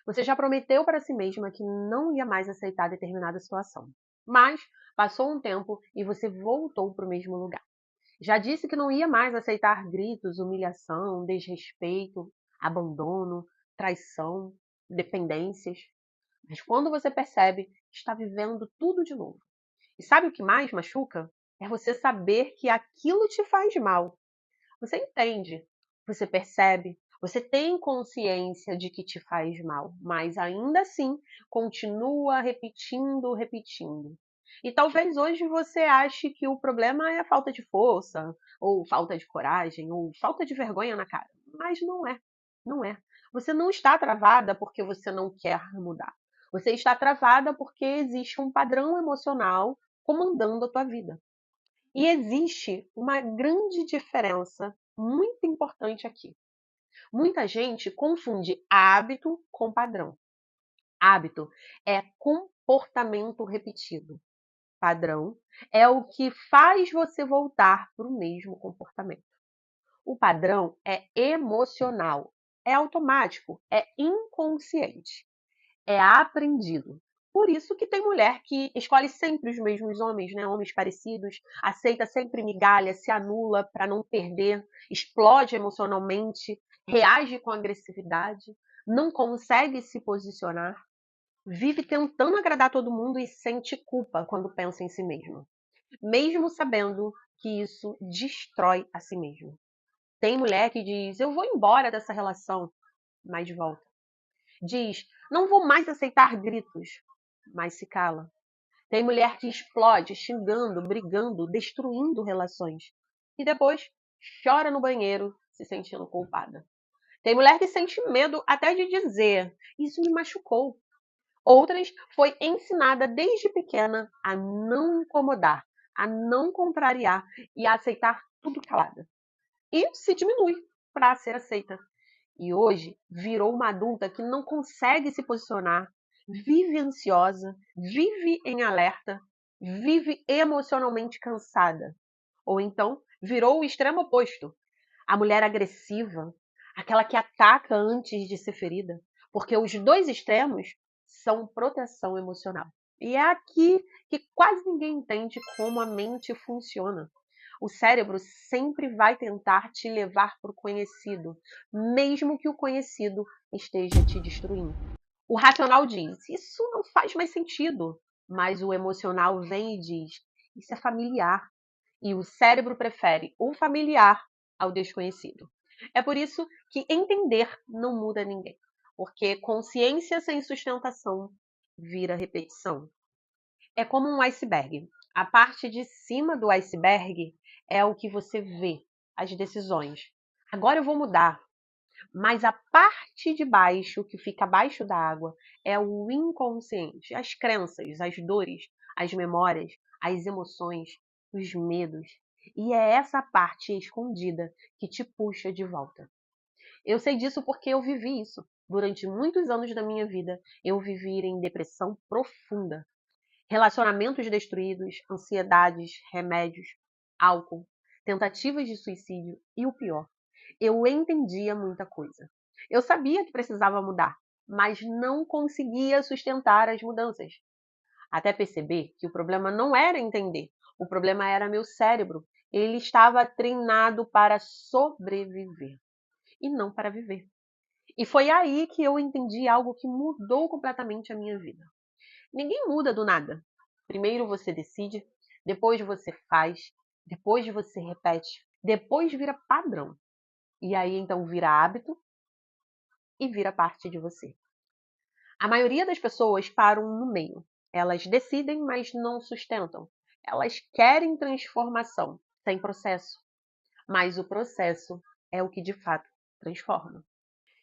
Você já prometeu para si mesma que não ia mais aceitar determinada situação. Mas passou um tempo e você voltou para o mesmo lugar. Já disse que não ia mais aceitar gritos, humilhação, desrespeito, abandono, traição, dependências. Mas quando você percebe, está vivendo tudo de novo. E sabe o que mais machuca? É você saber que aquilo te faz mal. Você entende, você percebe, você tem consciência de que te faz mal, mas ainda assim continua repetindo, repetindo. E talvez hoje você ache que o problema é a falta de força, ou falta de coragem, ou falta de vergonha na cara. Mas não é. Não é. Você não está travada porque você não quer mudar. Você está travada porque existe um padrão emocional comandando a tua vida. E existe uma grande diferença muito importante aqui. Muita gente confunde hábito com padrão. Hábito é comportamento repetido. Padrão é o que faz você voltar para o mesmo comportamento. O padrão é emocional, é automático, é inconsciente, é aprendido. Por isso que tem mulher que escolhe sempre os mesmos homens, né? Homens parecidos, aceita sempre migalha, se anula para não perder, explode emocionalmente, reage com agressividade, não consegue se posicionar, vive tentando agradar todo mundo e sente culpa quando pensa em si mesmo sabendo que isso destrói a si mesmo. Tem mulher que diz: "Eu vou embora dessa relação", mas volta. Diz: "Não vou mais aceitar gritos", mas se cala. Tem mulher que explode, xingando, brigando, destruindo relações. E depois chora no banheiro, se sentindo culpada. Tem mulher que sente medo até de dizer: "Isso me machucou". Outras foi ensinada desde pequena a não incomodar, a não contrariar e a aceitar tudo calada. E se diminui para ser aceita. E hoje virou uma adulta que não consegue se posicionar, vive ansiosa, vive em alerta, vive emocionalmente cansada. Ou então virou o extremo oposto, a mulher agressiva, aquela que ataca antes de ser ferida, porque os dois extremos são proteção emocional. E é aqui que quase ninguém entende como a mente funciona. O cérebro sempre vai tentar te levar para o conhecido, mesmo que o conhecido esteja te destruindo. O racional diz: isso não faz mais sentido. Mas o emocional vem e diz: isso é familiar. E o cérebro prefere o familiar ao desconhecido. É por isso que entender não muda ninguém. Porque consciência sem sustentação vira repetição. É como um iceberg. A parte de cima do iceberg é o que você vê, as decisões. Agora eu vou mudar. Mas a parte de baixo, que fica abaixo da água, é o inconsciente, as crenças, as dores, as memórias, as emoções, os medos. E é essa parte escondida que te puxa de volta. Eu sei disso porque eu vivi isso. Durante muitos anos da minha vida, eu vivi em depressão profunda, relacionamentos destruídos, ansiedades, remédios, álcool, tentativas de suicídio e o pior, eu entendia muita coisa. Eu sabia que precisava mudar, mas não conseguia sustentar as mudanças. Até perceber que o problema não era entender, o problema era meu cérebro. Ele estava treinado para sobreviver e não para viver. E foi aí que eu entendi algo que mudou completamente a minha vida. Ninguém muda do nada. Primeiro você decide, depois você faz, depois você repete, depois vira padrão. E aí então vira hábito e vira parte de você. A maioria das pessoas param no meio. Elas decidem, mas não sustentam. Elas querem transformação, sem processo. Mas o processo é o que de fato transforma.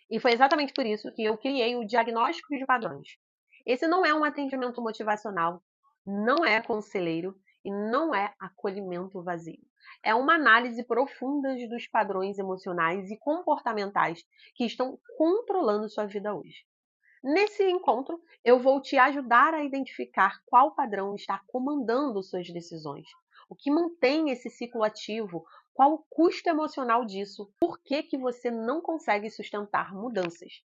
E foi exatamente por isso que eu criei o diagnóstico de padrões. Esse não é um atendimento motivacional, não é conselheiro e não é acolhimento vazio. É uma análise profunda dos padrões emocionais e comportamentais que estão controlando sua vida hoje. Nesse encontro, eu vou te ajudar a identificar qual padrão está comandando suas decisões, o que mantém esse ciclo ativo, qual o custo emocional disso, por que você não consegue sustentar mudanças.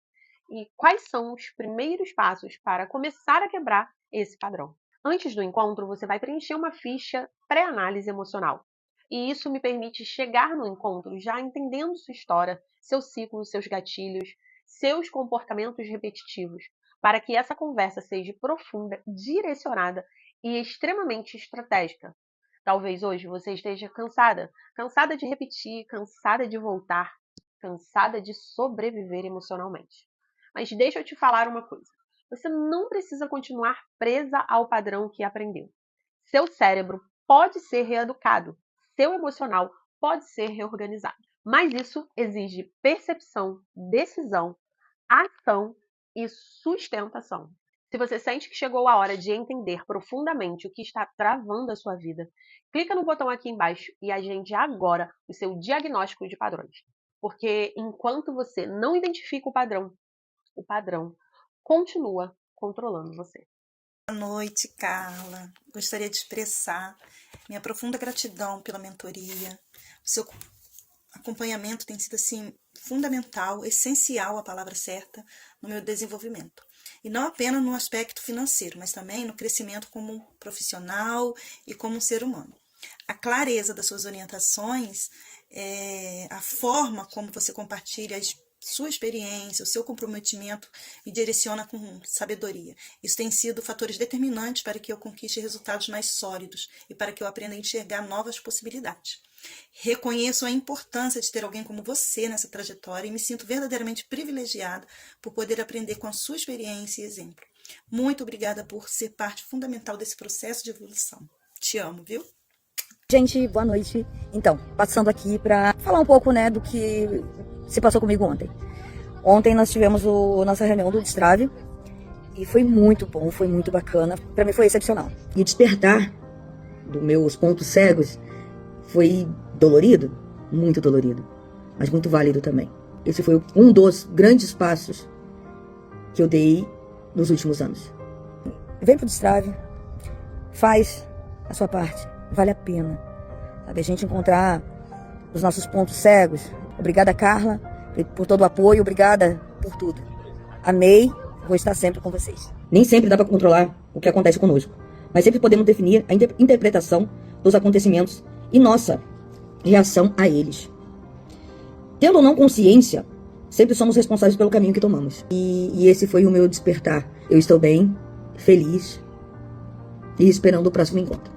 e quais são os primeiros passos para começar a quebrar esse padrão. Antes do encontro, você vai preencher uma ficha pré-análise emocional. E isso me permite chegar no encontro já entendendo sua história, seu ciclo, seus gatilhos, seus comportamentos repetitivos, para que essa conversa seja profunda, direcionada e extremamente estratégica. Talvez hoje você esteja cansada de repetir, cansada de voltar, cansada de sobreviver emocionalmente. Mas deixa eu te falar uma coisa. Você não precisa continuar presa ao padrão que aprendeu. Seu cérebro pode ser reeducado, seu emocional pode ser reorganizado. Mas isso exige percepção, decisão, ação e sustentação. Se você sente que chegou a hora de entender profundamente o que está travando a sua vida, clica no botão aqui embaixo e agende agora o seu diagnóstico de padrões. Porque enquanto você não identifica o padrão continua controlando você. Boa noite, Carla. Gostaria de expressar minha profunda gratidão pela mentoria. O seu acompanhamento tem sido assim fundamental, essencial, a palavra certa, no meu desenvolvimento. E não apenas no aspecto financeiro, mas também no crescimento como profissional e como um ser humano. A clareza das suas orientações, a forma como você compartilha sua experiência, o seu comprometimento me direciona com sabedoria. Isso tem sido fatores determinantes para que eu conquiste resultados mais sólidos e para que eu aprenda a enxergar novas possibilidades. Reconheço a importância de ter alguém como você nessa trajetória e me sinto verdadeiramente privilegiada por poder aprender com a sua experiência e exemplo. Muito obrigada por ser parte fundamental desse processo de evolução. Te amo, viu? Gente, boa noite. Então, passando aqui para falar um pouco, do que se passou comigo ontem. Ontem nós tivemos nossa reunião do Destrave e foi muito bom, foi muito bacana. Para mim foi excepcional. E despertar dos meus pontos cegos foi dolorido, muito dolorido, mas muito válido também. Esse foi um dos grandes passos que eu dei nos últimos anos. Vem pro Destrave, faz a sua parte, vale a pena. Sabe, a gente encontrar os nossos pontos cegos. Obrigada, Carla, por todo o apoio, obrigada por tudo. Amei, vou estar sempre com vocês. Nem sempre dá para controlar o que acontece conosco, mas sempre podemos definir a interpretação dos acontecimentos e nossa reação a eles. Tendo ou não consciência, sempre somos responsáveis pelo caminho que tomamos. E esse foi o meu despertar. Eu estou bem, feliz e esperando o próximo encontro.